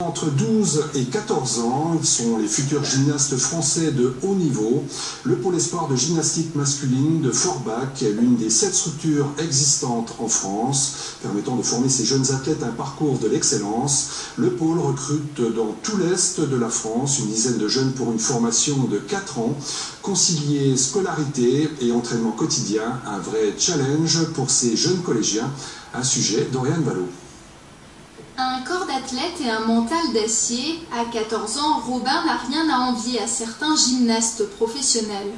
entre 12 et 14 ans. Ils sont les futurs gymnastes français de haut niveau. Le pôle espoir de gymnastique masculine de Forbach est l'une des 7 structures existantes en France, permettant de former ces jeunes athlètes un parcours de l'excellence. Le pôle recrute dans tout l'Est de la France une dizaine de jeunes pour une formation de 4 ans. Concilier scolarité et entraînement quotidien, un vrai challenge pour ces jeunes collégiens. Un sujet d'Oriane Vallot. Un corps d'athlète et un mental d'acier, à 14 ans, Robin n'a rien à envier à certains gymnastes professionnels.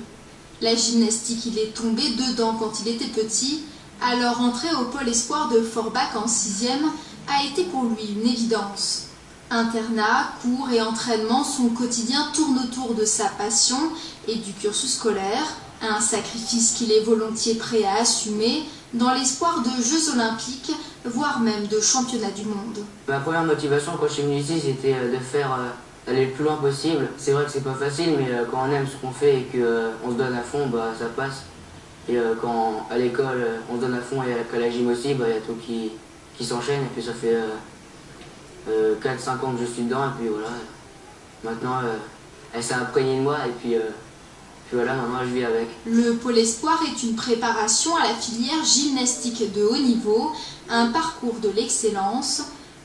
La gymnastique, il est tombé dedans quand il était petit, alors entrer au pôle espoir de Forbach en 6e a été pour lui une évidence. Internat, cours et entraînement, son quotidien tourne autour de sa passion et du cursus scolaire, un sacrifice qu'il est volontiers prêt à assumer dans l'espoir de Jeux Olympiques, voire même de championnats du monde. Ma première motivation quand je suis venu ici, c'était d'aller le plus loin possible. C'est vrai que c'est pas facile, mais quand on aime ce qu'on fait et qu'on se donne à fond, ça passe. Et quand à l'école, on se donne à fond et qu'à la gym aussi, il y a tout qui s'enchaîne. Et puis ça fait 4-5 ans que je suis dedans, et puis voilà. Maintenant, elle s'est imprégnée de moi, et puis voilà, maintenant je vis avec. Le pôle espoir est une préparation à la filière gymnastique de haut niveau, un parcours de l'excellence.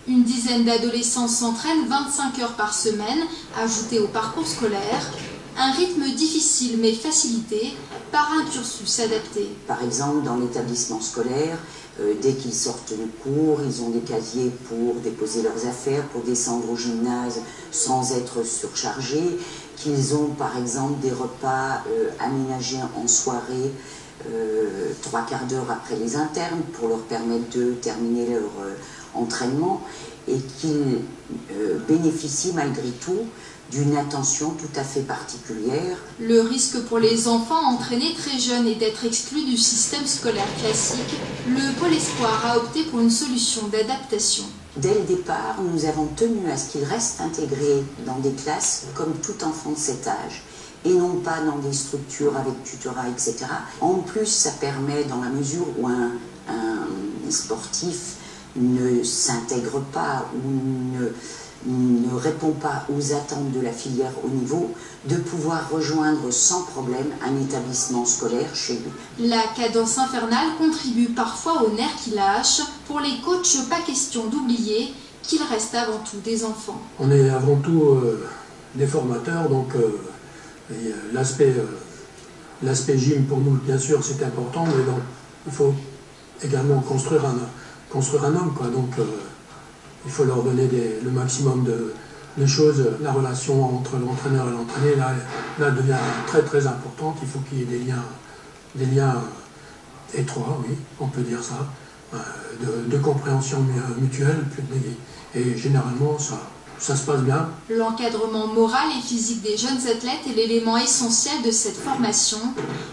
Une dizaine d'adolescents s'entraînent 25 heures par semaine, ajouté au parcours scolaire. Un rythme difficile mais facilité par un cursus adapté. Par exemple, dans l'établissement scolaire, dès qu'ils sortent de cours, ils ont des casiers pour déposer leurs affaires, pour descendre au gymnase sans être surchargés, qu'ils ont par exemple des repas aménagés en soirée 3/4 d'heure après les internes pour leur permettre de terminer leur entraînement, et qu'ils bénéficient malgré tout d'une attention tout à fait particulière. Le risque pour les enfants entraînés très jeunes est d'être exclus du système scolaire classique. Le pôle espoir a opté pour une solution d'adaptation. Dès le départ, nous avons tenu à ce qu'ils restent intégrés dans des classes comme tout enfant de cet âge, et non pas dans des structures avec tutorat, etc. En plus, ça permet, dans la mesure où un sportif ne s'intègre pas ou ne répond pas aux attentes de la filière haut niveau, de pouvoir rejoindre sans problème un établissement scolaire chez lui. La cadence infernale contribue parfois aux nerfs qui lâchent. Pour les coachs, pas question d'oublier qu'ils restent avant tout des enfants. On est avant tout des formateurs, donc l'aspect gym pour nous, bien sûr, c'est important, mais donc, il faut également construire un homme, quoi. Donc il faut leur donner le maximum de choses. La relation entre l'entraîneur et l'entraîné là devient très très importante. Il faut qu'il y ait des liens étroits, oui, on peut dire ça, de compréhension mutuelle, et généralement ça se passe bien. L'encadrement moral et physique des jeunes athlètes est l'élément essentiel de cette formation.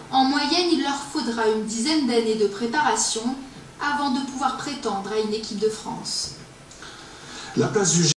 En moyenne, il leur faudra une dizaine d'années de préparation avant de pouvoir prétendre à une équipe de France. La place du